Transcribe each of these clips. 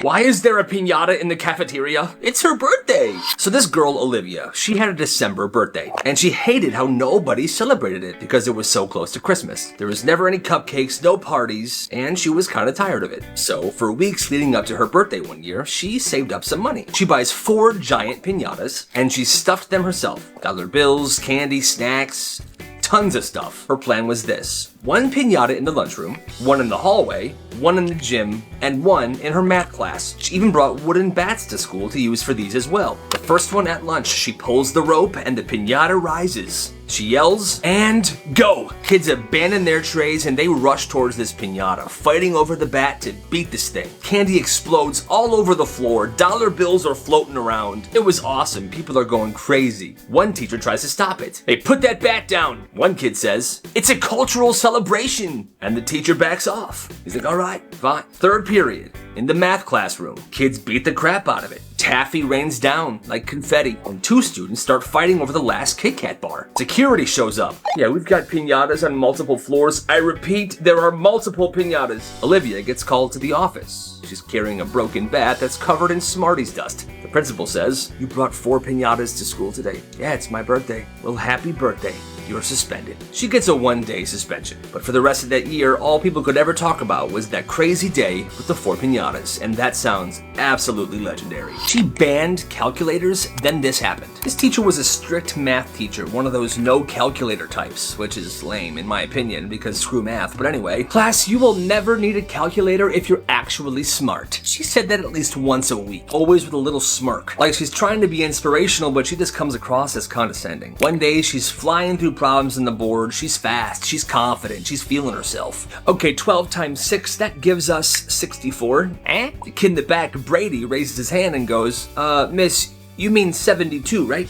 Why is there a piñata in the cafeteria? It's her birthday! So this girl, Olivia, she had a December birthday, and she hated how nobody celebrated it because it was so close to Christmas. There was never any cupcakes, no parties, and she was kind of tired of it. So for weeks leading up to her birthday one year, she saved up some money. She buys 4 giant piñatas, and she stuffed them herself. Dollar bills, candy, snacks, tons of stuff. Her plan was this: 1 piñata in the lunchroom, 1 in the hallway, 1 in the gym, and 1 in her math class. She even brought wooden bats to school to use for these as well. The first one at lunch, she pulls the rope and the piñata rises. She yells, and go! Kids abandon their trays and they rush towards this piñata, fighting over the bat to beat this thing. Candy explodes all over the floor, dollar bills are floating around. It was awesome, people are going crazy. One teacher tries to stop it. Hey, put that bat down! One kid says, it's a cultural celebration! And the teacher backs off. He's like, alright, fine. Third period, in the math classroom, kids beat the crap out of it. Taffy rains down like confetti, and 2 students start fighting over the last Kit Kat bar. Security shows up. Yeah, we've got piñatas on multiple floors. I repeat, there are multiple piñatas. Olivia gets called to the office. She's carrying a broken bat that's covered in Smarties dust. The principal says, you brought 4 piñatas to school today. Yeah, it's my birthday. Well, happy birthday. You're suspended. She gets a 1-day suspension. But for the rest of that year, all people could ever talk about was that crazy day with the 4 piñatas, and that sounds absolutely legendary. She banned calculators, then this happened. This teacher was a strict math teacher, one of those no calculator types, which is lame in my opinion because screw math. But anyway, class, you will never need a calculator if you're actually smart. She said that at least once a week, always with a little smirk. Like she's trying to be inspirational, but she just comes across as condescending. One day, she's flying through problems on the board. She's fast, she's confident, she's feeling herself. Okay, 12 times 6, that gives us 64. The kid in the back, Brady, raises his hand and goes, miss, you mean 72, right?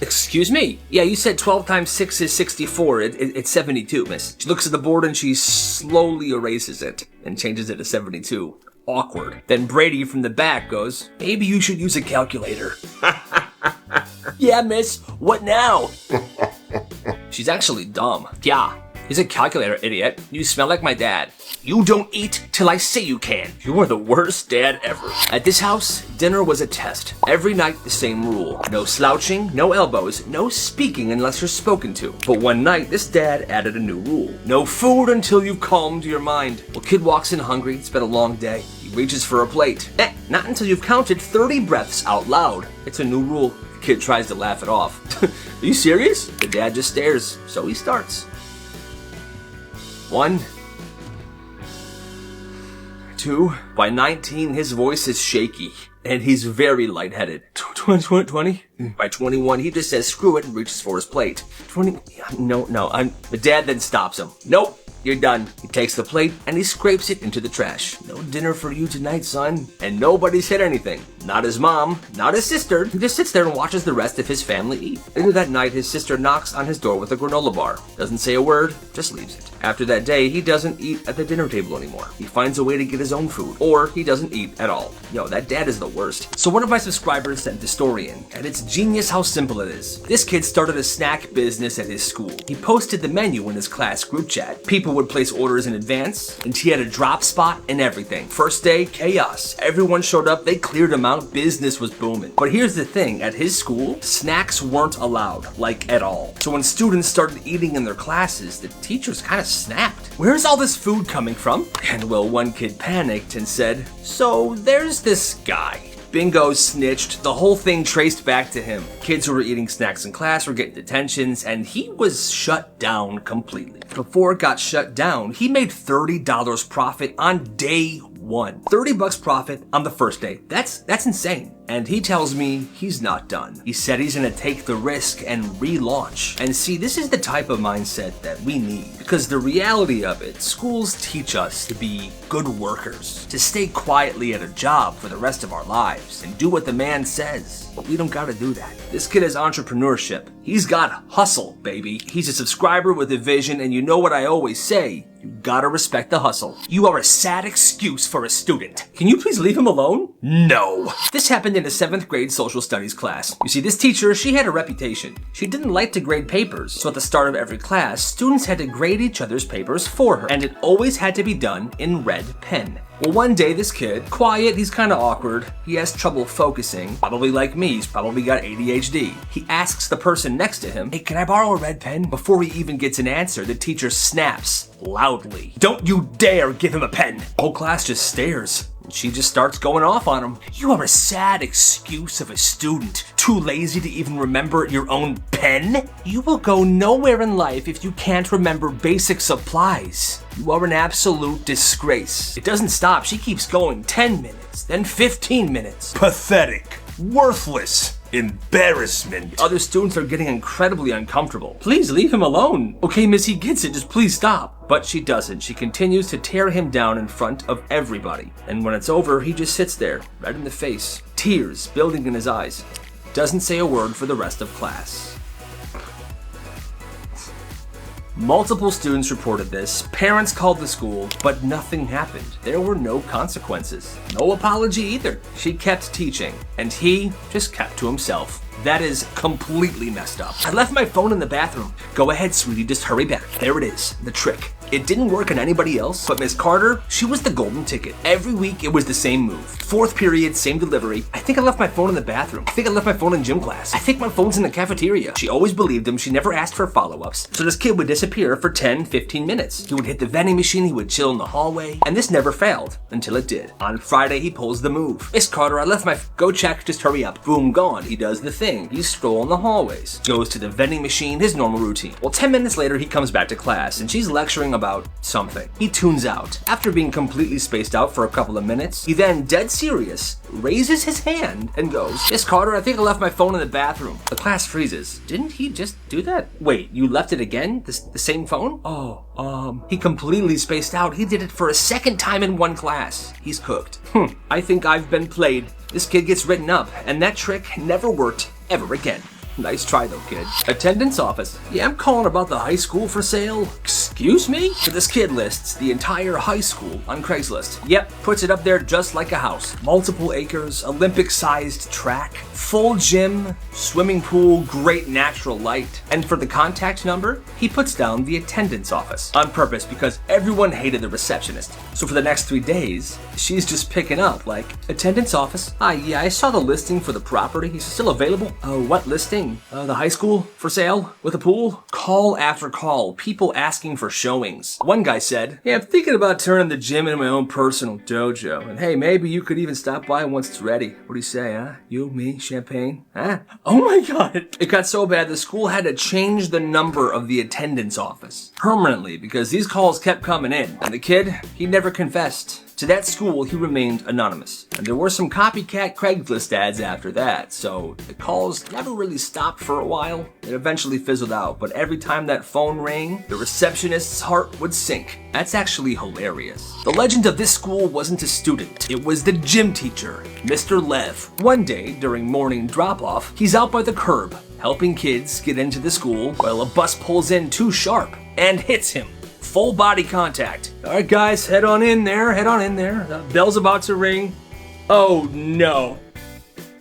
Excuse me? Yeah, you said 12 times 6 is 64. It's 72, miss. She looks at the board and she slowly erases it and changes it to 72. Awkward. Then Brady from the back goes, maybe you should use a calculator. Yeah, miss. What now? She's actually dumb. Yeah, he's a calculator, idiot. You smell like my dad. You don't eat till I say you can. You are the worst dad ever. At this house, dinner was a test. Every night, the same rule. No slouching, no elbows, no speaking unless you're spoken to. But one night, this dad added a new rule. No food until you've calmed your mind. Well, kid walks in hungry. It's been a long day. He reaches for a plate. Not until you've counted 30 breaths out loud. It's a new rule. The kid tries to laugh it off. Are you serious? The dad just stares. So he starts. 1, 2. By 19, his voice is shaky, and he's very lightheaded. 20? By 21, he just says screw it and reaches for his plate. 20? No, the dad then stops him. Nope. You're done. He takes the plate and he scrapes it into the trash. No dinner for you tonight, son. And nobody said anything. Not his mom, not his sister. He just sits there and watches the rest of his family eat. Later that night, his sister knocks on his door with a granola bar. Doesn't say a word, just leaves it. After that day, he doesn't eat at the dinner table anymore. He finds a way to get his own food, or he doesn't eat at all. Yo, that dad is the worst. So one of my subscribers sent this story in, and it's genius how simple it is. This kid started a snack business at his school. He posted the menu in his class group chat. People would place orders in advance, and he had a drop spot and everything. First day, chaos. Everyone showed up, they cleared them out, business was booming. But here's the thing, at his school, snacks weren't allowed, like at all. So when students started eating in their classes, the teachers kind of snapped. Where's all this food coming from? And well, one kid panicked and said, so there's this guy. Bingo snitched, the whole thing traced back to him. Kids who were eating snacks in class were getting detentions, and he was shut down completely. Before it got shut down, he made $30 profit on day 1. $30 profit on the first day. That's insane. And he tells me he's not done. He said he's gonna take the risk and relaunch. And see, this is the type of mindset that we need. Because the reality of it, schools teach us to be good workers, to stay quietly at a job for the rest of our lives, and do what the man says. But we don't gotta do that. This kid has entrepreneurship. He's got hustle, baby. He's a subscriber with a vision, and you know what I always say, you gotta respect the hustle. You are a sad excuse for a student. Can you please leave him alone? No. This happened in a 7th grade social studies class. You see, this teacher, she had a reputation. She didn't like to grade papers, so at the start of every class, students had to grade each other's papers for her, and it always had to be done in red pen. Well, one day this kid, quiet, he's kind of awkward, he has trouble focusing, probably like me, he's probably got ADHD. He asks the person next to him, "Hey, can I borrow a red pen?" Before he even gets an answer, the teacher snaps loudly, "Don't you dare give him a pen!" The whole class just stares. She just starts going off on him. "You are a sad excuse of a student, too lazy to even remember your own pen? You will go nowhere in life if you can't remember basic supplies. You are an absolute disgrace." It doesn't stop. She keeps going. 10 minutes, then 15 minutes. Pathetic. Worthless. Embarrassment. Other students are getting incredibly uncomfortable. "Please leave him alone." "Okay, miss, he gets it. Just please stop." But she doesn't. She continues to tear him down in front of everybody. And when it's over, he just sits there, red in the face, tears building in his eyes. Doesn't say a word for the rest of class. Multiple students reported this, parents called the school, but nothing happened. There were no consequences. No apology either. She kept teaching, and he just kept to himself. That is completely messed up. "I left my phone in the bathroom." "Go ahead, sweetie, just hurry back." There it is, the trick. It didn't work on anybody else, but Miss Carter, she was the golden ticket. Every week it was the same move. 4th period, same delivery. "I think I left my phone in the bathroom. I think I left my phone in gym class. I think my phone's in the cafeteria." She always believed him. She never asked for follow-ups. So this kid would disappear for 10, 15 minutes. He would hit the vending machine, he would chill in the hallway, and this never failed until it did. On Friday, he pulls the move. "Miss Carter, I left my go check, just hurry up." Boom, gone. He does the thing. He's strolling the hallways. Goes to the vending machine, his normal routine. Well, 10 minutes later, he comes back to class, and she's lecturing about something. He tunes out. After being completely spaced out for a couple of minutes, he then, dead serious, raises his hand and goes, "Miss Carter, I think I left my phone in the bathroom." The class freezes. Didn't he just do that? Wait, you left it again? The same phone? He completely spaced out. He did it for a second time in one class. He's cooked. I think I've been played. This kid gets written up, and that trick never worked ever again. Nice try though, kid. Attendance office. "Yeah, I'm calling about the high school for sale." "Excuse me?" So this kid lists the entire high school on Craigslist. Yep, puts it up there just like a house. Multiple acres, Olympic-sized track, full gym, swimming pool, great natural light. And for the contact number, he puts down the attendance office. On purpose, because everyone hated the receptionist. So for the next 3 days, she's just picking up like, "Attendance office. Yeah, I saw the listing for the property. Is it still available?" "What listing?" The high school for sale with a pool." Call after call, people asking for showings. One guy said, "Yeah, I'm thinking about turning the gym into my own personal dojo. And hey, maybe you could even stop by once it's ready. What do you say, huh? You, me, champagne? Huh?" Oh my God. It got so bad the school had to change the number of the attendance office permanently because these calls kept coming in. And the kid, he never confessed. To that school, he remained anonymous. And there were some copycat Craigslist ads after that, so the calls never really stopped for a while. It eventually fizzled out, but every time that phone rang, the receptionist's heart would sink. That's actually hilarious. The legend of this school wasn't a student. It was the gym teacher, Mr. Lev. One day, during morning drop-off, he's out by the curb, helping kids get into the school while a bus pulls in too sharp and hits him. Full body contact. "All right, guys, head on in there. The bell's about to ring." Oh no.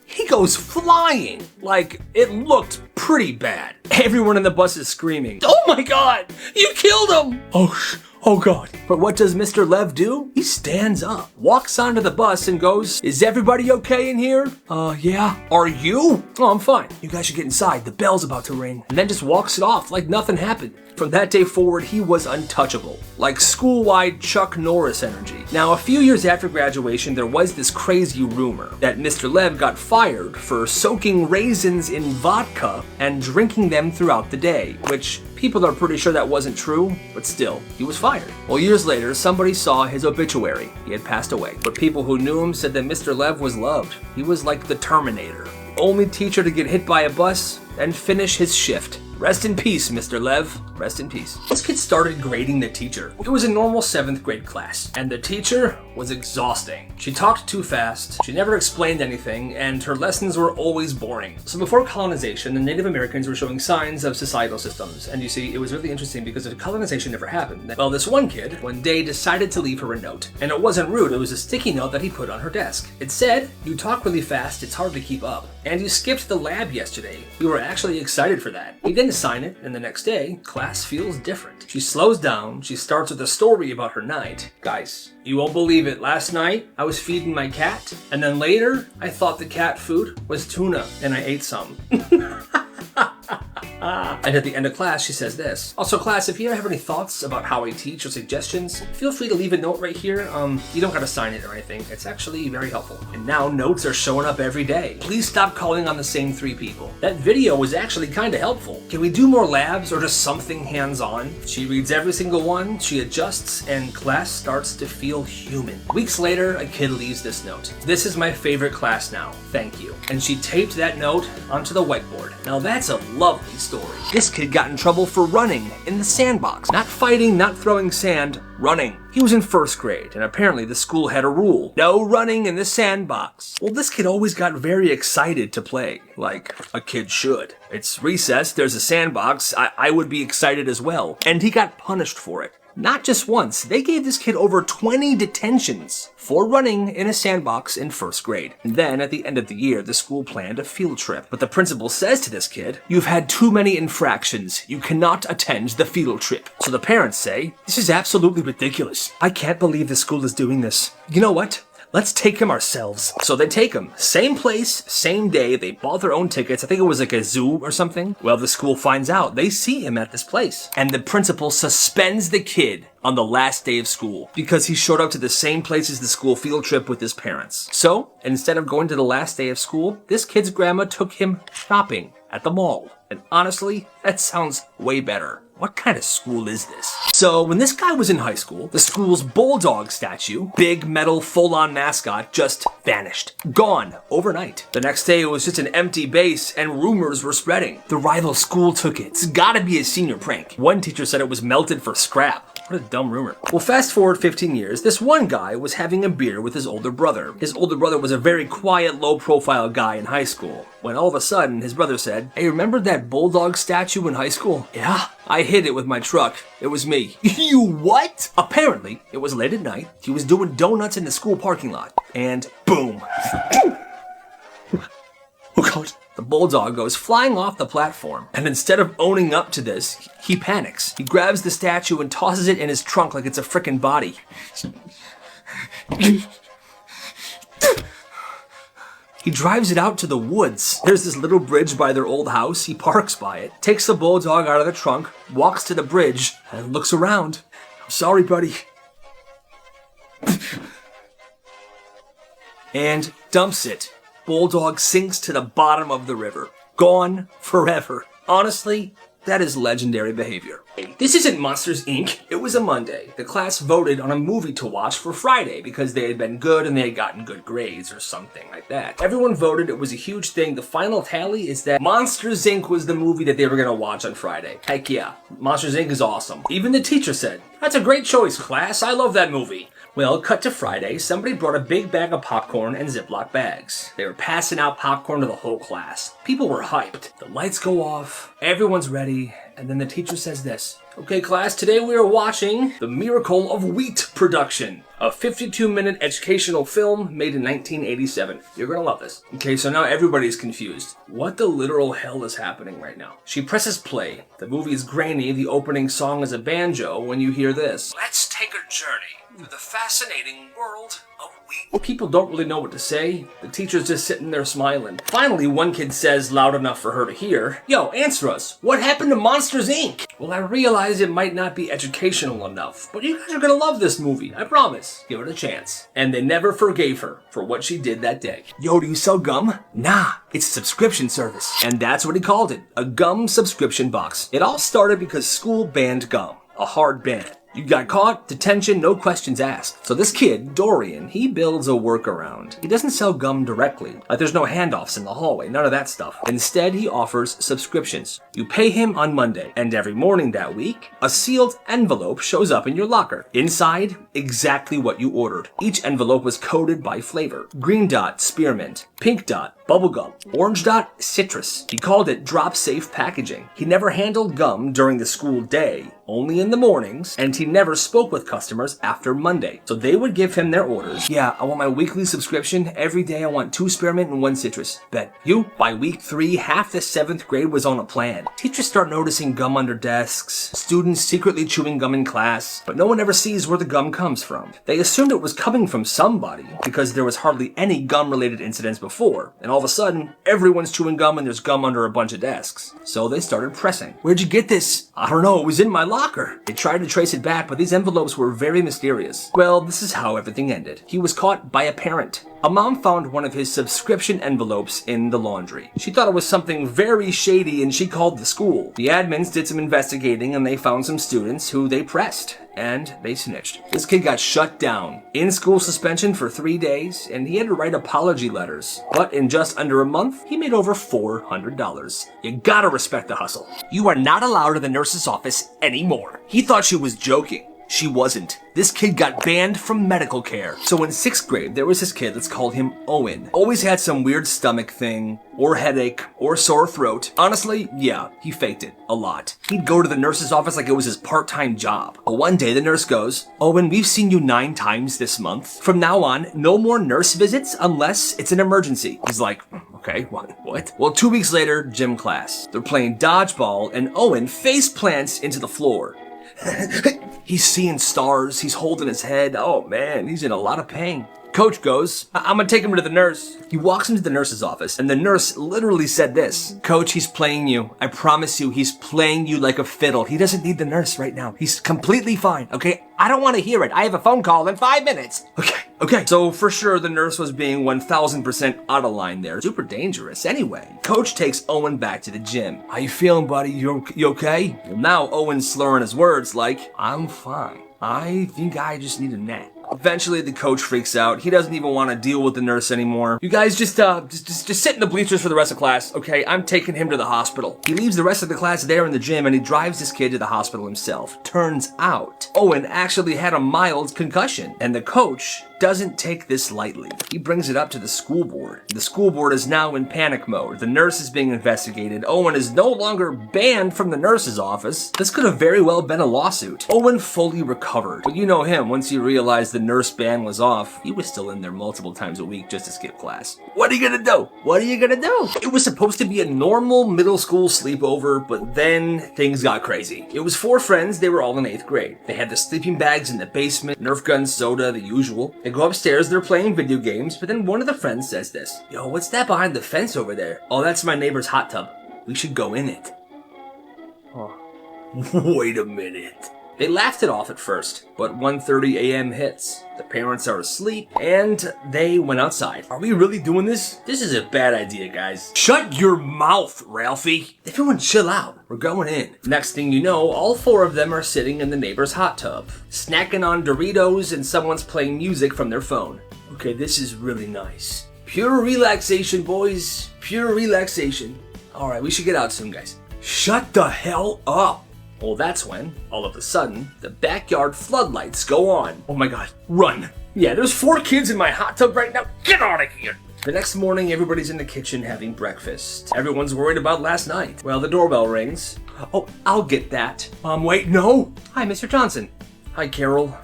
He goes flying. Like, it looked pretty bad. Everyone in the bus is screaming, "Oh my God, you killed him!" Oh God. But what does Mr. Lev do? He stands up, walks onto the bus and goes, "Is everybody okay in here?" Yeah. "Are you?" "Oh, I'm fine. You guys should get inside. The bell's about to ring." And then just walks it off like nothing happened. From that day forward, he was untouchable. Like school-wide Chuck Norris energy. Now, a few years after graduation, there was this crazy rumor that Mr. Lev got fired for soaking raisins in vodka and drinking them throughout the day, which people are pretty sure that wasn't true, but still, he was fired. Well, years later, somebody saw his obituary. He had passed away. But people who knew him said that Mr. Lev was loved. He was like the Terminator. Only teacher to get hit by a bus and finish his shift Rest in peace, Mr. Lev. Rest in peace. This kid started grading the teacher. It was a normal 7th grade class, and the teacher was exhausting. She talked too fast, she never explained anything, and her lessons were always boring. So before colonization, the Native Americans were showing signs of societal systems, and you see, it was really interesting because the colonization never happened. Well, this one kid, one day, decided to leave her a note. And it wasn't rude, it was a sticky note that he put on her desk. It said, "You talk really fast, it's hard to keep up. And you skipped the lab yesterday. We were actually excited for that." He didn't sign it, and the next day, class feels different. She slows down, she starts with a story about her night. Guys, you won't believe it. Last night, I was feeding my cat, and then later, I thought the cat food was tuna, and I ate some. And at the end of class, she says this. Also, class, if you ever have any thoughts about how I teach or suggestions, feel free to leave a note right here. You don't gotta sign it or anything. It's actually very helpful. And now notes are showing up every day. Please stop calling on the same 3 people. That video was actually kinda helpful. Can we do more labs or just something hands-on? She reads every single one, she adjusts, and class starts to feel human. Weeks later, a kid leaves this note. "This is my favorite class now. Thank you." And she taped that note onto the whiteboard. Now that's a lovely story. This kid got in trouble for running in the sandbox. Not fighting, not throwing sand, running. He was in 1st grade, and apparently the school had a rule. No running in the sandbox. Well, this kid always got very excited to play, like a kid should. It's recess, there's a sandbox, I would be excited as well. And he got punished for it. Not just once, they gave this kid over 20 detentions for running in a sandbox in 1st grade. And then at the end of the year, the school planned a field trip. But the principal says to this kid, "You've had too many infractions. You cannot attend the field trip." So the parents say, "This is absolutely ridiculous. I can't believe the school is doing this. You know what? Let's take him ourselves." So they take him. Same place, same day. They bought their own tickets. I think it was like a zoo or something. Well, the school finds out. They see him at this place. And the principal suspends the kid on the last day of school because he showed up to the same place as the school field trip with his parents. So instead of going to the last day of school, this kid's grandma took him shopping at the mall. And honestly, that sounds way better. What kind of school is this? So when this guy was in high school, the school's bulldog statue, big metal full-on mascot, just vanished. Gone overnight. The next day it was just an empty base and rumors were spreading. The rival school took it. It's gotta be a senior prank. One teacher said it was melted for scrap. What a dumb rumor. Well, fast forward 15 years, this one guy was having a beer with his older brother. His older brother was a very quiet, low-profile guy in high school. When all of a sudden, his brother said, "Hey, remember that bulldog statue in high school?" "Yeah, I hit it with my truck. It was me." "You what?" Apparently, it was late at night. He was doing donuts in the school parking lot. And boom. Oh God. The bulldog goes flying off the platform, and instead of owning up to this, he panics. He grabs the statue and tosses it in his trunk like it's a frickin' body. He drives it out to the woods. There's this little bridge by their old house. He parks by it, takes the bulldog out of the trunk, walks to the bridge, and looks around. "I'm sorry, buddy." And dumps it. Bulldog sinks to the bottom of the river. Gone forever. Honestly, that is legendary behavior. This isn't Monsters, Inc. It was a Monday. The class voted on a movie to watch for Friday because they had been good and they had gotten good grades or something like that. Everyone voted. It was a huge thing. The final tally is that Monsters, Inc. was the movie that they were going to watch on Friday. Heck yeah. Monsters, Inc. is awesome. Even the teacher said, "That's a great choice, class. I love that movie." Well, cut to Friday, somebody brought a big bag of popcorn and Ziploc bags. They were passing out popcorn to the whole class. People were hyped. The lights go off, everyone's ready, and then the teacher says this. "Okay, class, today we are watching The Miracle of Wheat Production, a 52-minute educational film made in 1987. You're gonna love this." Okay, so now everybody's confused. What the literal hell is happening right now? She presses play. The movie is grainy. The opening song is a banjo when you hear this. "Let's take a journey through the fascinating world of wheat." People don't really know what to say. The teacher's just sitting there smiling. Finally, one kid says loud enough for her to hear, "Yo, answer us. What happened to Monsters, Inc.?" Well, I realize it might not be educational enough, but you guys are gonna love this movie. I promise. Give it a chance. And they never forgave her for what she did that day. "Yo, do you sell gum?" "Nah, it's a subscription service." And that's what he called it. A gum subscription box. It all started because school banned gum. A hard ban. You got caught, detention, no questions asked. So this kid, Dorian, he builds a workaround. He doesn't sell gum directly. Like there's no handoffs in the hallway, none of that stuff. Instead, he offers subscriptions. You pay him on Monday, and every morning that week, a sealed envelope shows up in your locker. Inside, exactly what you ordered. Each envelope was coded by flavor. Green dot, spearmint. Pink dot, bubblegum. Orange dot, citrus. He called it drop-safe packaging. He never handled gum during the school day, only in the mornings, and he never spoke with customers after Monday. So they would give him their orders. Yeah, I want my weekly subscription. Every day I want 2 spearmint and 1 citrus. Bet. You? By week 3, half the 7th grade was on a plan. Teachers start noticing gum under desks, students secretly chewing gum in class, but no one ever sees where the gum comes from. They assumed it was coming from somebody because there was hardly any gum-related incidents before, and all of a sudden, everyone's chewing gum and there's gum under a bunch of desks. So they started pressing. Where'd you get this? I don't know, it was in my locker. They tried to trace it back, but these envelopes were very mysterious. Well, this is how everything ended. He was caught by a parent. A mom found one of his subscription envelopes in the laundry. She thought it was something very shady and she called the school. The admins did some investigating and they found some students who they pressed. And they snitched. This kid got shut down. In-school suspension for 3 days, and he had to write apology letters. But in just under a month, he made over $400. You gotta respect the hustle. You are not allowed in the nurse's office anymore. He thought she was joking. She wasn't. This kid got banned from medical care. So in 6th grade, there was this kid, let's call him Owen. Always had some weird stomach thing, or headache, or sore throat. Honestly, yeah, he faked it a lot. He'd go to the nurse's office like it was his part-time job. But one day the nurse goes, Owen, we've seen you 9 times this month. From now on, no more nurse visits unless it's an emergency. He's like, okay, what? Well, 2 weeks later, gym class. They're playing dodgeball and Owen face plants into the floor. He's seeing stars, he's holding his head. Oh man, he's in a lot of pain. Coach goes, I'm gonna take him to the nurse. He walks into the nurse's office, and the nurse literally said this, Coach, he's playing you. I promise you, he's playing you like a fiddle. He doesn't need the nurse right now. He's completely fine, okay? I don't want to hear it. I have a phone call in 5 minutes. Okay. So for sure, the nurse was being 1000% out of line there. Super dangerous. Anyway, Coach takes Owen back to the gym. How you feeling, buddy? You okay? Well, now Owen's slurring his words like, I'm fine. I think I just need a nap. Eventually, the coach freaks out. He doesn't even want to deal with the nurse anymore. You guys just sit in the bleachers for the rest of class, okay? I'm taking him to the hospital. He leaves the rest of the class there in the gym and he drives this kid to the hospital himself. Turns out, Owen actually had a mild concussion, and the coach doesn't take this lightly. He brings it up to the school board. The school board is now in panic mode. The nurse is being investigated. Owen is no longer banned from the nurse's office. This could have very well been a lawsuit. Owen fully recovered. But you know him, once he realized the nurse ban was off, he was still in there multiple times a week just to skip class. What are you gonna do? It was supposed to be a normal middle school sleepover, but then things got crazy. It was 4 friends, they were all in 8th grade. They had the sleeping bags in the basement, Nerf guns, soda, the usual. They go upstairs, they're playing video games, but then one of the friends says this, Yo, what's that behind the fence over there? Oh, that's my neighbor's hot tub. We should go in it. Oh. Wait a minute. They laughed it off at first, but 1:30 a.m. hits. The parents are asleep, and they went outside. Are we really doing this? This is a bad idea, guys. Shut your mouth, Ralphie. Everyone chill out. We're going in. Next thing you know, all 4 of them are sitting in the neighbor's hot tub, snacking on Doritos, and someone's playing music from their phone. Okay, this is really nice. Pure relaxation, boys. Pure relaxation. All right, we should get out soon, guys. Shut the hell up. Well, that's when, all of a sudden, the backyard floodlights go on. Oh my god, run. Yeah, there's 4 kids in my hot tub right now. Get out of here. The next morning, everybody's in the kitchen having breakfast. Everyone's worried about last night. Well, the doorbell rings. Oh, I'll get that. Wait, no. Hi, Mr. Johnson. Hi, Carol.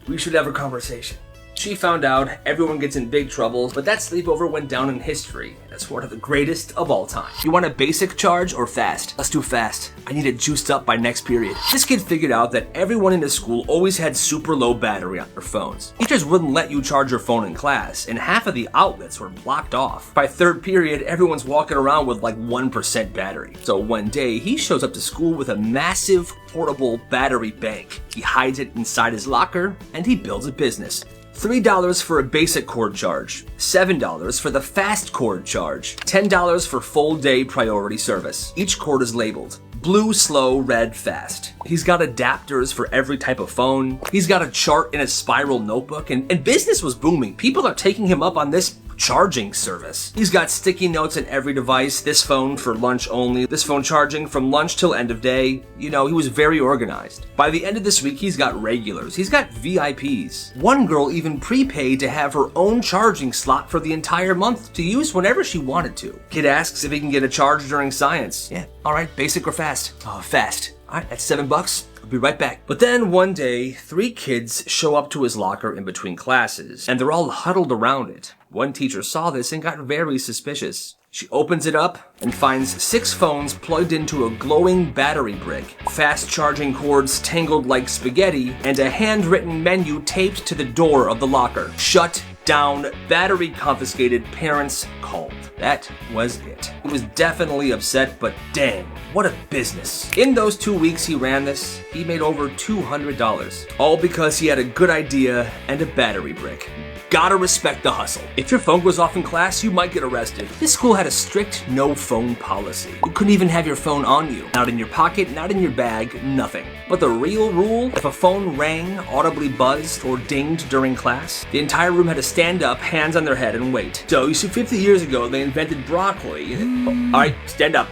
We should have a conversation. She found out everyone gets in big trouble, but that sleepover went down in history as one of the greatest of all time. You want a basic charge or fast? Let's do fast. I need it juiced up by next period. This kid figured out that everyone in the school always had super low battery on their phones. Teachers wouldn't let you charge your phone in class, and half of the outlets were blocked off. By 3rd period, everyone's walking around with like 1% battery. So one day, he shows up to school with a massive portable battery bank. He hides it inside his locker, and he builds a business. $3 for a basic cord charge, $7 for the fast cord charge, $10 for full day priority service. Each cord is labeled blue slow, red fast. He's got adapters for every type of phone. He's got a chart in a spiral notebook, and business was booming. People are taking him up on this charging service. He's got sticky notes in every device. This phone for lunch only. This phone charging from lunch till end of day. You know, he was very organized. By the end of this week, he's got regulars. He's got VIPs. One girl even prepaid to have her own charging slot for the entire month to use whenever she wanted to. Kid asks if he can get a charge during science. Yeah, all right, basic or fast? Oh, fast. All right, that's $7. I'll be right back. But then one day, 3 kids show up to his locker in between classes, and they're all huddled around it. One teacher saw this and got very suspicious. She opens it up and finds 6 phones plugged into a glowing battery brick, fast charging cords tangled like spaghetti, and a handwritten menu taped to the door of the locker. Shut down, battery confiscated, parents called. That was it. He was definitely upset, but dang, what a business. In those 2 weeks he ran this, he made over $200. All because he had a good idea and a battery brick. Gotta respect the hustle. If your phone goes off in class, you might get arrested. This school had a strict no phone policy. You couldn't even have your phone on you. Not in your pocket, not in your bag, nothing. But the real rule, if a phone rang, audibly buzzed, or dinged during class, the entire room had to stand up, hands on their head, and wait. So, you see, 50 years ago, they invented broccoli. Alright, stand up.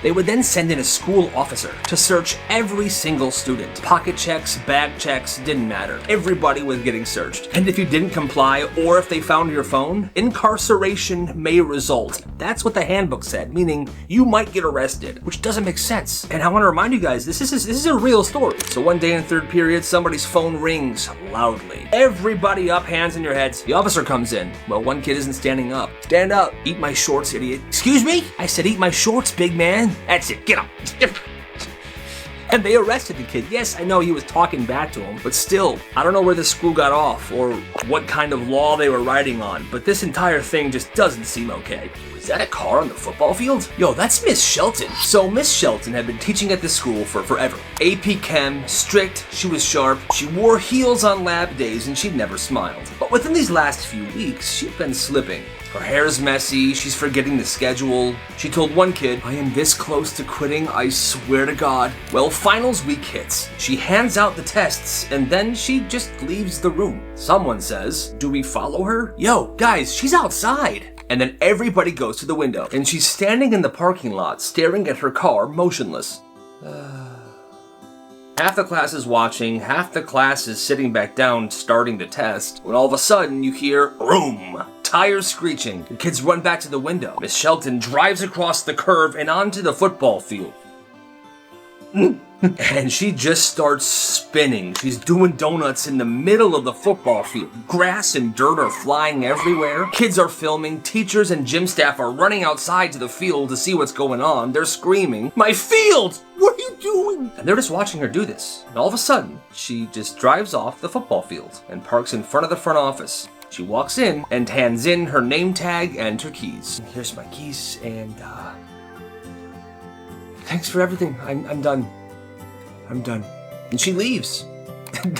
They would then send in a school officer to search every single student. Pocket checks, bag checks, didn't matter. Everybody was getting searched. And if you didn't comply, or if they found your phone, incarceration may result. That's what the handbook said, meaning you might get arrested, which doesn't make sense. And I want to remind you guys, this is a real story. So one day in 3rd period, somebody's phone rings loudly. Everybody up, hands in your heads. The officer comes in. Well, one kid isn't standing up. Stand up. Eat my shorts, idiot. Excuse me? I said eat my shorts, big man. That's it, get up. And they arrested the kid. Yes, I know he was talking back to him, but still, I don't know where this school got off or what kind of law they were writing on, but this entire thing just doesn't seem okay. Is that a car on the football field? Yo, that's Miss Shelton. So Miss Shelton had been teaching at this school for forever. AP Chem, strict, she was sharp, she wore heels on lab days, and she'd never smiled. But within these last few weeks, she'd been slipping. Her hair's messy, she's forgetting the schedule. She told one kid, I am this close to quitting, I swear to God. Well, finals week hits. She hands out the tests, and then she just leaves the room. Someone says, do we follow her? Yo, guys, she's outside. And then everybody goes to the window, and she's standing in the parking lot, staring at her car, motionless. Half the class is watching, half the class is sitting back down, starting to test, when all of a sudden you hear, vroom, tires screeching. The kids run back to the window. Miss Shelton drives across the curve and onto the football field. And she just starts spinning. She's doing donuts in the middle of the football field. Grass and dirt are flying everywhere. Kids are filming. Teachers and gym staff are running outside to the field to see what's going on. They're screaming, my field! What are you doing? And they're just watching her do this. And all of a sudden, she just drives off the football field and parks in front of the front office. She walks in and hands in her name tag and her keys. Here's my keys and, thanks for everything. I'm done. I'm done. And she leaves.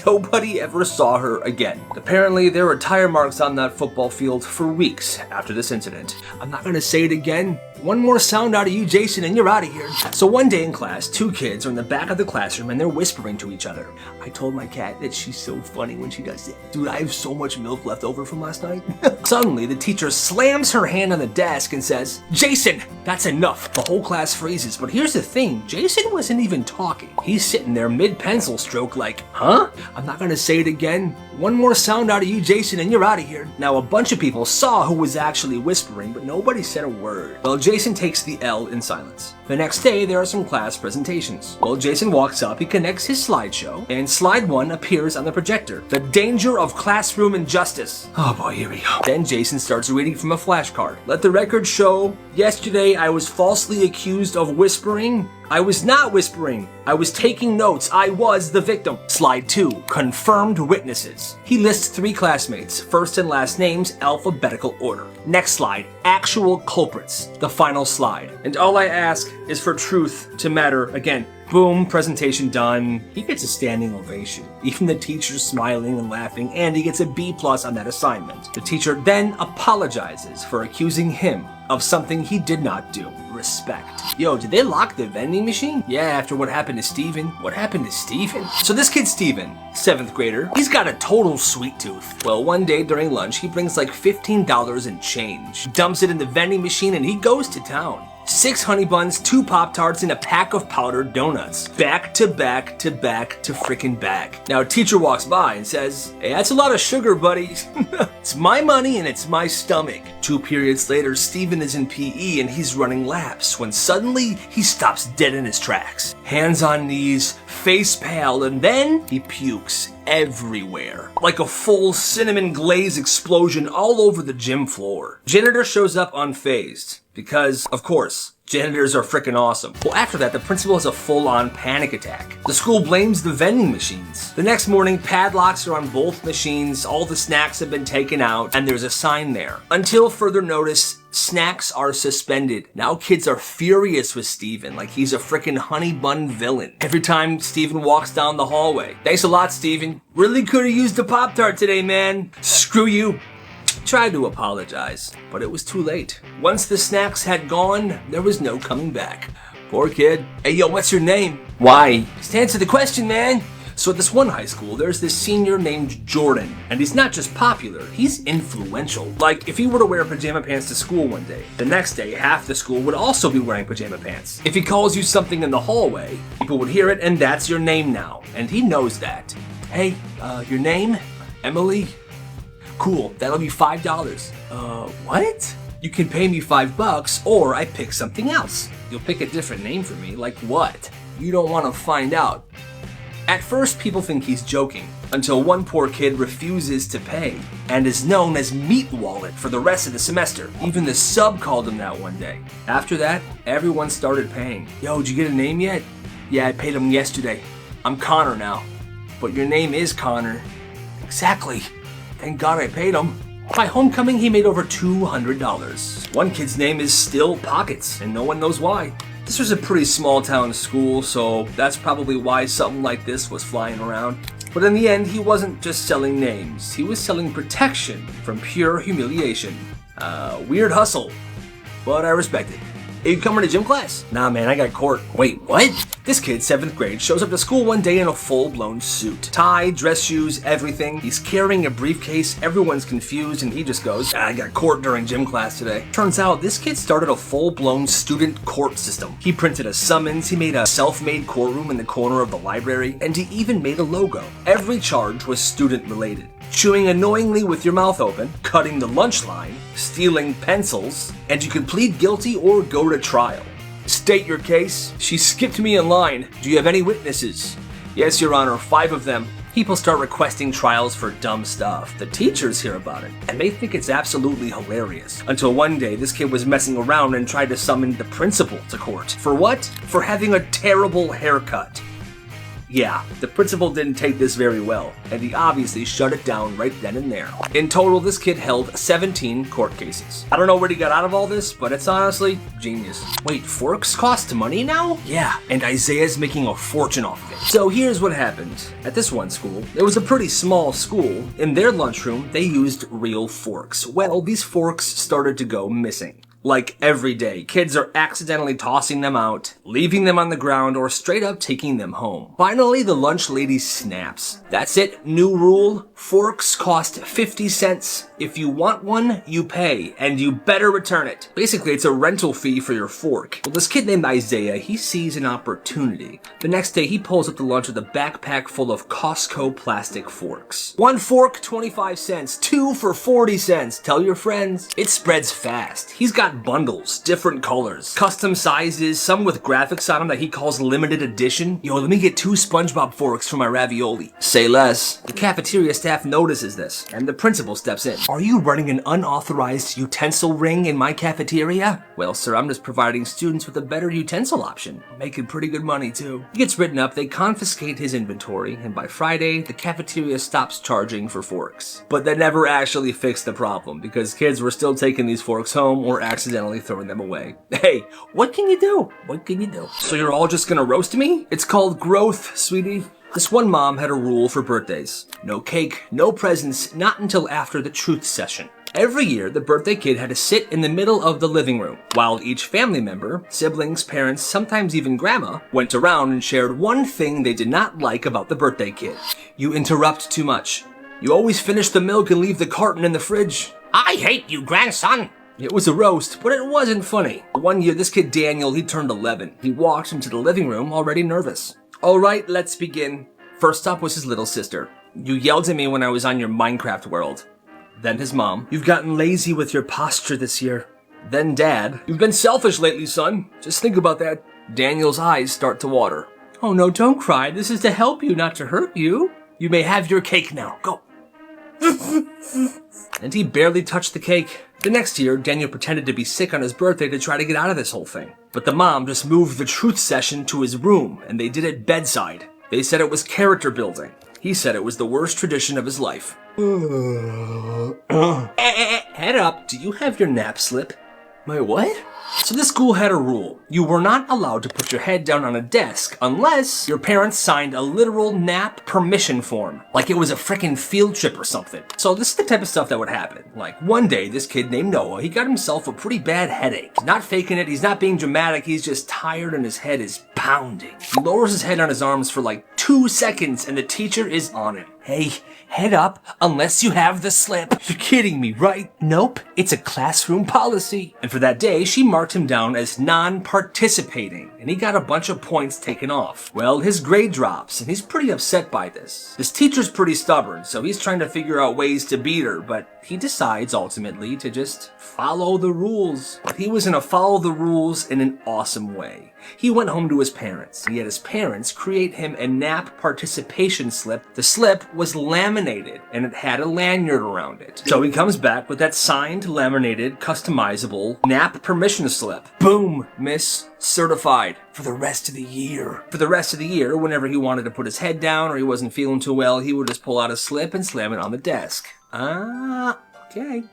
Nobody ever saw her again. Apparently, there were tire marks on that football field for weeks after this incident. I'm not gonna say it again. One more sound out of you, Jason, and you're out of here. So one day in class, 2 kids are in the back of the classroom and they're whispering to each other. I told my cat that she's so funny when she does it. Dude, I have so much milk left over from last night. Suddenly, the teacher slams her hand on the desk and says, Jason, that's enough. The whole class freezes, but here's the thing. Jason wasn't even talking. He's sitting there mid-pencil stroke like, huh? I'm not gonna say it again. One more sound out of you, Jason, and you're out of here. Now, a bunch of people saw who was actually whispering, but nobody said a word. Well, Jason takes the L in silence. The next day, there are some class presentations. Well, Jason walks up, he connects his slideshow, and slide 1 appears on the projector. The danger of classroom injustice. Oh boy, here we go. Then Jason starts reading from a flashcard. Let the record show, yesterday I was falsely accused of whispering. I was not whispering. I was taking notes. I was the victim. Slide 2, confirmed witnesses. He lists 3 classmates, first and last names, alphabetical order. Next slide, actual culprits. The final slide. And all I ask is for truth to matter again. Boom, presentation done. He gets a standing ovation. Even the teacher's smiling and laughing, and he gets a B+ on that assignment. The teacher then apologizes for accusing him of something he did not do. Respect. Yo, did they lock the vending machine? Yeah, after what happened to Steven. What happened to Steven? So this kid Steven, 7th grader, he's got a total sweet tooth. Well, one day during lunch, he brings like $15 in change, dumps it in the vending machine, and he goes to town. 6 honey buns, 2 Pop-Tarts, and a pack of powdered donuts. Back to back to back to frickin' back. Now a teacher walks by and says, "Hey, that's a lot of sugar, buddy." "It's my money and it's my stomach." 2 periods later, Steven is in PE and he's running laps when suddenly he stops dead in his tracks. Hands on knees, face pale, and then he pukes everywhere. Like a full cinnamon glaze explosion all over the gym floor. Janitor shows up unfazed. Because, of course, janitors are frickin' awesome. Well, after that, the principal has a full-on panic attack. The school blames the vending machines. The next morning, padlocks are on both machines, all the snacks have been taken out, and there's a sign there. Until further notice, snacks are suspended. Now kids are furious with Steven, like he's a frickin' honey bun villain. Every time Steven walks down the hallway, "Thanks a lot, Steven. Really could've used a Pop-Tart today, man. Screw you." Tried to apologize, but it was too late. Once the snacks had gone, there was no coming back. Poor kid. "Hey, yo, what's your name?" "Why?" "Just answer the question, man." So at this one high school, there's this senior named Jordan, and he's not just popular, he's influential. Like, if he were to wear pajama pants to school one day, the next day, half the school would also be wearing pajama pants. If he calls you something in the hallway, people would hear it, and that's your name now, and he knows that. "Hey, your name? Emily? Cool, that'll be $5. What? You can pay me $5 or I pick something else. You'll pick a different name for me, like what? You don't want to find out." At first, people think he's joking, until one poor kid refuses to pay, and is known as Meat Wallet for the rest of the semester. Even the sub called him that one day. After that, everyone started paying. "Yo, did you get a name yet?" "Yeah, I paid him yesterday. I'm Connor now." "But your name is Connor." "Exactly. Thank God I paid him." By homecoming, he made over $200. One kid's name is still Pockets, and no one knows why. This was a pretty small town school, so that's probably why something like this was flying around. But in the end, he wasn't just selling names. He was selling protection from pure humiliation. Weird hustle, but I respect it. "Hey, you coming to gym class?" "Nah, man, I got court." "Wait, what?" This kid, 7th grade, shows up to school one day in a full-blown suit. Tie, dress shoes, everything. He's carrying a briefcase, everyone's confused, and he just goes, "I got court during gym class today." Turns out, this kid started a full-blown student court system. He printed a summons, he made a self-made courtroom in the corner of the library, and he even made a logo. Every charge was student-related. Chewing annoyingly with your mouth open, cutting the lunch line, stealing pencils, and you could plead guilty or go to trial. "State your case." "She skipped me in line. Do you have any witnesses?" "Yes, Your Honor, 5 of them." People start requesting trials for dumb stuff. The teachers hear about it, and they think it's absolutely hilarious. Until one day, this kid was messing around and tried to summon the principal to court. For what? For having a terrible haircut. Yeah, the principal didn't take this very well, and he obviously shut it down right then and there. In total, this kid held 17 court cases. I don't know where he got out of all this, but it's honestly genius. Wait, forks cost money now? Yeah, and Isaiah's making a fortune off of it. So here's what happened. At this one school, it was a pretty small school. In their lunchroom, they used real forks. Well, these forks started to go missing. Like every day, kids are accidentally tossing them out, leaving them on the ground, or straight up taking them home. Finally, the lunch lady snaps. That's it, new rule. Forks cost 50 cents. If you want one, you pay, and you better return it. Basically, it's a rental fee for your fork. Well, this kid named Isaiah, he sees an opportunity. The next day, he pulls up to lunch with a backpack full of Costco plastic forks. One fork, 25 cents. 2 for 40 cents. Tell your friends. It spreads fast. He's got bundles, different colors, custom sizes, some with graphics on them that he calls limited edition. "Yo, let me get 2 SpongeBob forks for my ravioli." Say less. The cafeteria staff notices this, and the principal steps in. "Are you running an unauthorized utensil ring in my cafeteria?" "Well, sir, I'm just providing students with a better utensil option. Making pretty good money, too." He gets written up, they confiscate his inventory, and by Friday, the cafeteria stops charging for forks. But that never actually fixed the problem, because kids were still taking these forks home or accidentally throwing them away. Hey, what can you do? What can you do? So you're all just gonna roast me? It's called growth, sweetie. This one mom had a rule for birthdays. No cake, no presents, not until after the truth session. Every year, the birthday kid had to sit in the middle of the living room, while each family member, siblings, parents, sometimes even grandma, went around and shared one thing they did not like about the birthday kid. You interrupt too much. You always finish the milk and leave the carton in the fridge. I hate you, grandson. It was a roast, but it wasn't funny. One year, this kid Daniel, he turned 11. He walked into the living room already nervous. All right, let's begin. First up was his little sister. You yelled at me when I was on your Minecraft world. Then his mom. You've gotten lazy with your posture this year. Then Dad. You've been selfish lately, son. Just think about that. Daniel's eyes start to water. Oh no, don't cry. This is to help you, not to hurt you. You may have your cake now. Go. And he barely touched the cake. The next year, Daniel pretended to be sick on his birthday to try to get out of this whole thing. But the mom just moved the truth session to his room, and they did it bedside. They said it was character building. He said it was the worst tradition of his life. Head up, do you have your nap slip? My what? So this school had a rule. You were not allowed to put your head down on a desk unless your parents signed a literal nap permission form. Like it was a frickin' field trip or something. So this is the type of stuff that would happen. Like one day, this kid named Noah, he got himself a pretty bad headache. He's not faking it, he's not being dramatic, he's just tired and his head is pounding. He lowers his head on his arms for like 2 seconds and the teacher is on him. Hey, head up unless you have the slip. You're kidding me, right? Nope, it's a classroom policy. And for that day, she marked him down as non-participating, and he got a bunch of points taken off. Well, his grade drops, and he's pretty upset by this. This teacher's pretty stubborn, so he's trying to figure out ways to beat her, but he decides ultimately to just follow the rules. But he was gonna follow the rules in an awesome way. He went home to his parents. He had his parents create him a nap participation slip. The slip was laminated and it had a lanyard around it. So he comes back with that signed, laminated, customizable nap permission slip. Boom, miss, certified for the rest of the year. For the rest of the year, whenever he wanted to put his head down or he wasn't feeling too well, he would just pull out a slip and slam it on the desk. Okay.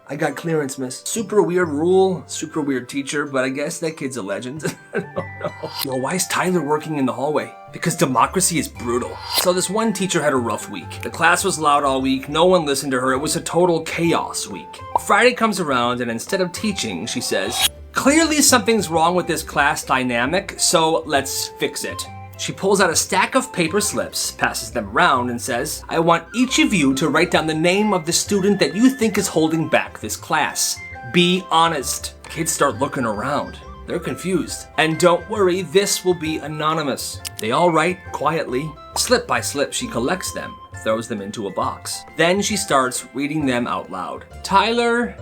I got clearance, miss. Super weird rule, super weird teacher, but I guess that kid's a legend. I don't know. Yo, why is Tyler working in the hallway? Because democracy is brutal. So this one teacher had a rough week. The class was loud all week, no one listened to her, it was a total chaos week. Friday comes around and instead of teaching, she says, clearly something's wrong with this class dynamic, so let's fix it. She pulls out a stack of paper slips, passes them around, and says, I want each of you to write down the name of the student that you think is holding back this class. Be honest. Kids start looking around. They're confused. And don't worry, this will be anonymous. They all write quietly. Slip by slip, she collects them, throws them into a box. Then she starts reading them out loud. Tyler,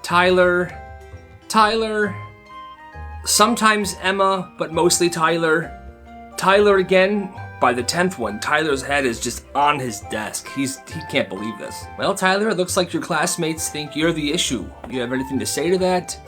Tyler, Tyler. Sometimes Emma, but mostly Tyler. Tyler again. By the 10th one, Tyler's head is just on his desk. He can't believe this. Well, Tyler, it looks like your classmates think you're the issue. You have anything to say to that?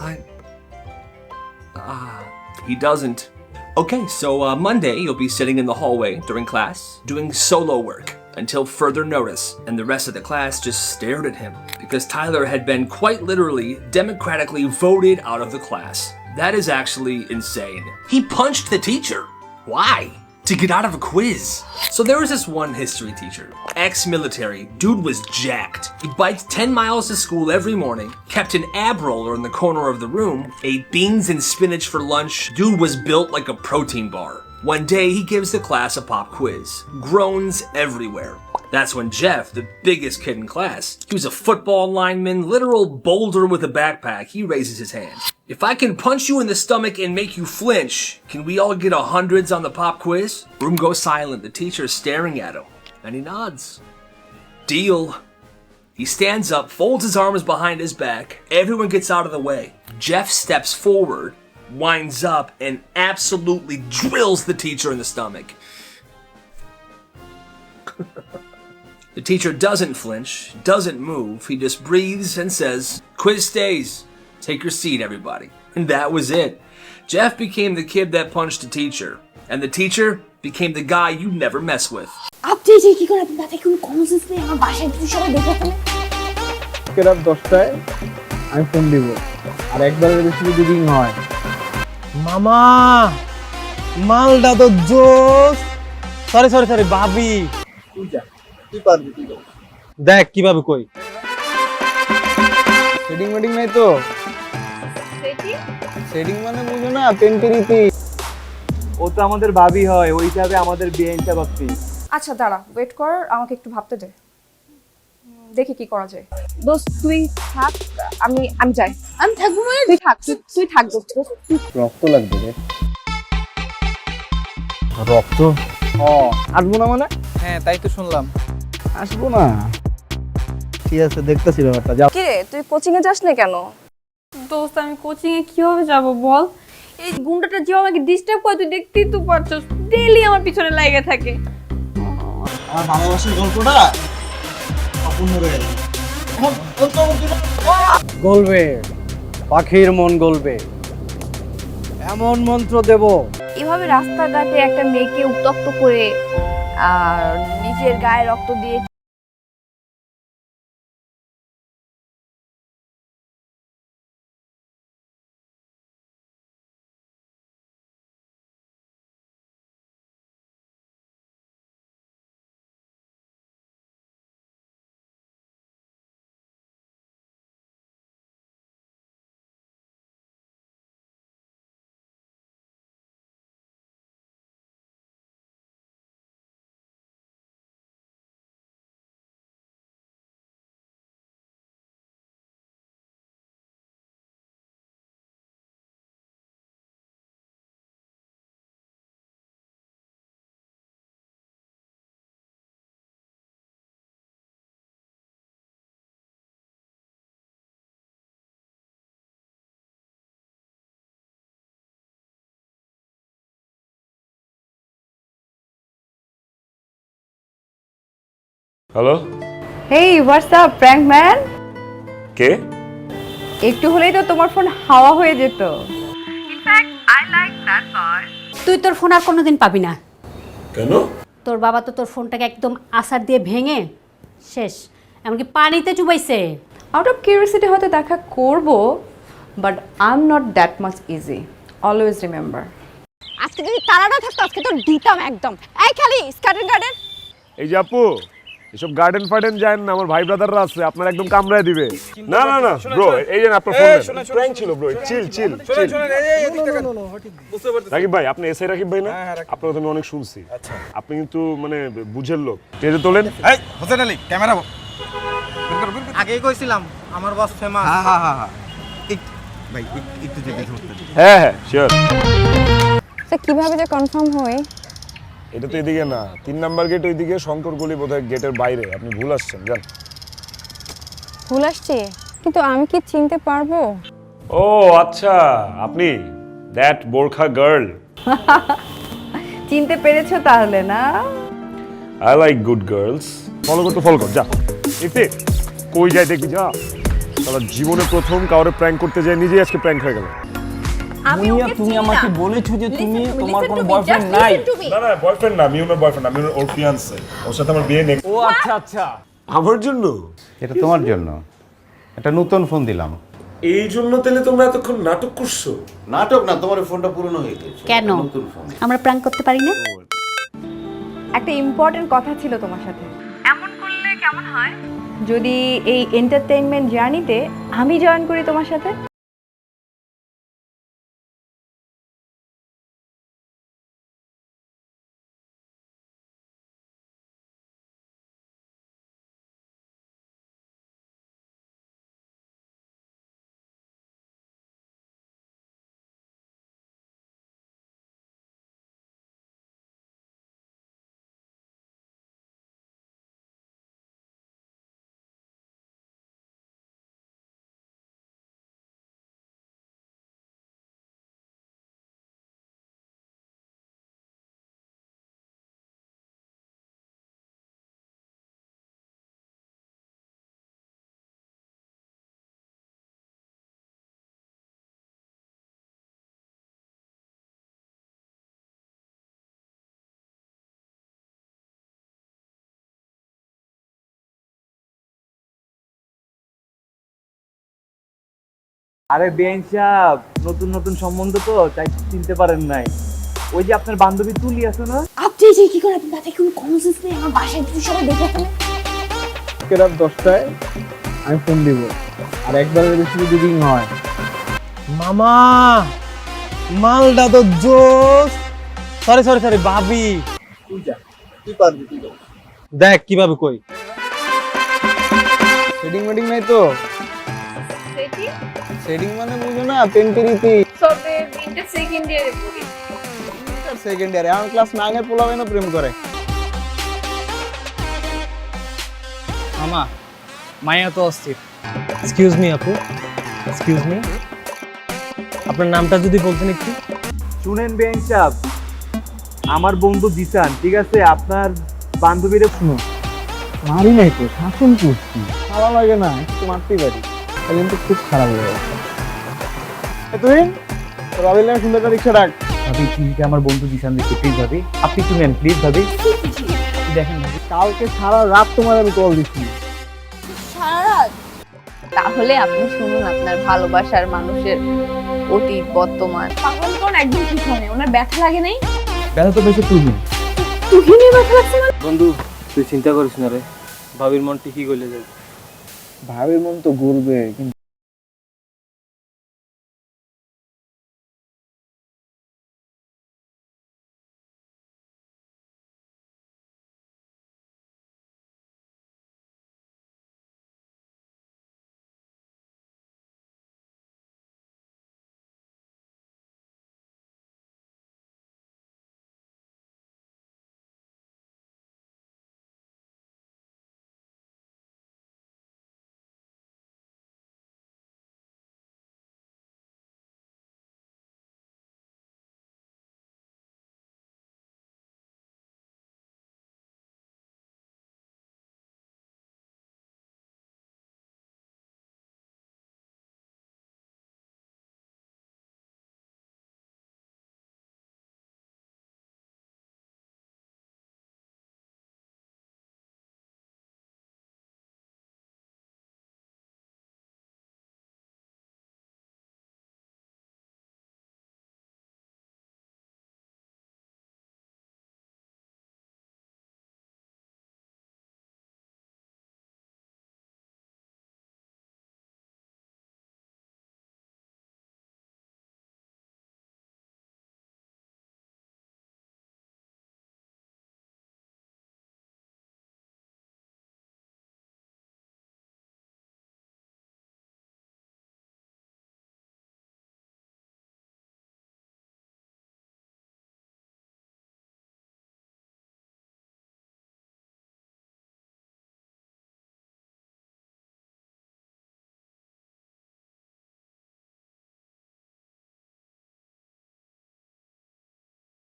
He doesn't. Okay, so Monday you'll be sitting in the hallway during class, doing solo work until further notice, and the rest of the class just stared at him because Tyler had been quite literally democratically voted out of the class. That is actually insane. He punched the teacher. Why? To get out of a quiz. So there was this one history teacher, ex-military, dude was jacked. He biked 10 miles to school every morning, kept an ab roller in the corner of the room, ate beans and spinach for lunch. Dude was built like a protein bar. One day he gives the class a pop quiz. Groans everywhere. That's when Jeff, the biggest kid in class, he was a football lineman, literal boulder with a backpack, he raises his hand. If I can punch you in the stomach and make you flinch, can we all get 100s on the pop quiz? Room goes silent, the teacher's staring at him, and he nods. Deal. He stands up, folds his arms behind his back, everyone gets out of the way. Jeff steps forward, winds up, and absolutely drills the teacher in the stomach. The teacher doesn't flinch, doesn't move, he just breathes and says, quiz stays. Take your seat, everybody. And that was it. Jeff became the kid that punched the teacher. And the teacher became the guy you never mess with. Mama, malda to jokes. Sorry, Bobby. দেখ কিভাবে কই setting মেটিং নাই তো? Setting মানে বুঝো না, পেন্টেরিতে। ও তো আমাদের ভাবি হয়, ওই হিসাবে আমাদের বিয়ে হিসাব ভাবছি। আচ্ছা দাঁড়া, ওয়েট কর, আমাকে একটু ভাবতে দে, দেখি কি করা যায়। দোস্ত তুই থাক, আমি যাই। আমি থাকবো মানে তুই থাক, তুই থাক দোস্ত। রক্ত লাগবে রে। রক্ত? আসবো না মানে? হ্যাঁ তাই তো শুনলাম। আসবো না, ঠিক আছে, দেখতেছি ব্যাপারটা। যাও। কি রে, তুই কোচিং এ যাস না কেন? দোস্ত আমি কোচিং এ কিভাবে যাব বল? এই গুন্ডাটা যে আমাকে ডিস্টার্ব করে, তুই দেখতেই তো পারছস, ডেইলি আমার পিছনে লাগে থাকে। আমার ভালোবাসার গল্পটা অপূর্ণ রয়ে গেল। গলবে, পাখির মন গলবে, এমন মন্ত্র দেব। এভাবে রাস্তাঘাটে একটা মেয়েকে উত্তক্ত করে আর নিজের গায়ে রক্ত দিয়ে হ্যালো, হেই হোয়াটস আপ প্র্যাঙ্ক ম্যান? কে? একটু হলেই তো তোমার ফোন হাওয়া হয়ে যেত। তুই তোর ফোন আর কোনোদিন পাবি না। কেন? তোর বাবা তো তোর ফোনটাকে একদম আছাড় দিয়ে ভেঙে শেষ, এমনকি পানিতে চুবাইছে। আউট অফ কিউরিওসিটি হয়তো দেখা করব, but I am not that much easy, always remember. আজকে যদি তারা না থাকতো আজকে তোর দিতাম একদম। এই খালি স্কার্টেন গার্ডেন। এই যে আপু, এসব গার্ডেন ফার্ডেন যায় না, আমার ভাই ব্রাদাররা আছে, আপনার একদম কামড়ায় দিবে। না না না ব্রো, এই যে আপনার ফোন প্র্যাঙ্ক ছিল ব্রো, চিল চিল চিল। রাকিব ভাই, আপনি এসআই রাকিব ভাই না? আপনার কথা আমি অনেক শুনছি। আপনি কিন্তু মানে বুঝের লোক। টেজে তোলেন। এই হোসেন আলী ক্যামেরা আগেই কইছিলাম আমার বস ফেমাস। হ্যাঁ ভাই একটু যেতে ধরতে। হ্যাঁ হ্যাঁ শিওর। তো কিভাবে যে কনফার্ম হই? এটা তো এদিকে না, 3 নাম্বার গেট ওইদিকে, শঙ্কর গলি বোধহয় গেটের বাইরে। আপনি ভুল আসছেন, যান। ভুল আসছে, কিন্তু আমি কি চিনতে পারবো? ও আচ্ছা, আপনি দ্যাট বোরখা গার্ল। চিনতে পেরেছো তাহলে না? I like good girls. Follow করতে ফলো কর, যা। এতে কই যায় দেখবি, যা। তাহলে জীবনে প্রথম কাউরে প্র্যাঙ্ক করতে যায়, নিজেই আজকে প্র্যাঙ্ক হয়ে গেল। মুনিয়া, তুমি আমাকে বলেছো যে তুমি তোমার কোনো বয়ফ্রেন্ড নাই। না না, বয়ফ্রেন্ড না, আমি ওনার বয়ফ্রেন্ড, আমি ওর ফিয়ান্সে। ওর সাথে আমার বিয়ে নেই। ও আচ্ছা আচ্ছা, আমার জন্য? এটা তোমার জন্য, একটা নতুন ফোন দিলাম। এই জন্য তাহলে তোমরা এতক্ষণ নাটক করছো? নাটক না, তোমার ফোনটা পুরনো হয়ে গেছে। কেন নতুন ফোন। আমরা প্র্যাঙ্ক করতে পারি না? একটা ইম্পর্টেন্ট কথা ছিল তোমার সাথে। এমন করলে কেমন হয় যদি এই এন্টারটেইনমেন্ট জার্নিতে আমি জয়েন করি তোমার সাথে? আরে বেন সাহেব, নতুন নতুন সম্বন্ধ তো তাই চিনতে পারেন নাই। ওই যে আপনার বান্ধবী তুলি আছে না, আপনি যে কি করে, আপনি মাথায় কোনো কমন সেন্স নেই? আমার বাসায় যদি সবাই দেখে ফেলে। রাত 10টায় আমি ফোন দিব। আর একবারের বেশি যদি রিং হয়। মামা মালটা তো জোস। সরি সরি সরি ভাবি, তুই পারবি তুই। দেখ কিভাবে কই। সেটিং মেটিং নাই তো? সেটি সেটিং মানে বুঝো না, পেন্টেরিতি। সবে ইন্টার সেকেন্ড ইয়ারে পড়ি। সেকেন্ড ইয়ারে এখন ক্লাস 9 এর পোলাবেনও প্রেম করে। মামা মায়া তো অস্থির। এক্সকিউজ মি আপু, এক্সকিউজ মি, আপনার নামটা যদি বলতেন একটু। শুনেন বেঞ্চ সাহেব, আমার বন্ধু জিসান, ঠিক আছে? আপনার বান্ধবীরে শুনুন। মারি নাই তো, শাসন করছি। ভালো লাগে না, একটু মারতেই পারি, তাহলে কিন্তু খুব খারাপ হয়ে যাবে। তুই রবিলের সুন্দরটা রিক্সা ডাক। ভাবি ঠিক আমার বন্ধু জিসান দেখতে, প্লিজ ভাবি আপনি একটু নেন, প্লিজ ভাবি। দেখেন ভাবি, কালকে সারা রাত তোমার আমি কল দিচ্ছি। সারা রাত? তাহলে আপনি শুনুন আপনার ভালোবাসার মানুষের অতীত বর্তমান। পাগল কোন একদম ঠিক হয়, ওনার ব্যথা লাগে নাই? ব্যথা তো বেশি তুই। তুহিনে ব্যথা লাগছে না? বন্ধু তুই চিন্তা করিস না রে, ভাবির মন ঠিকই গলে যাবে। ভাবির মন তো ঘুরবে, কিন্তু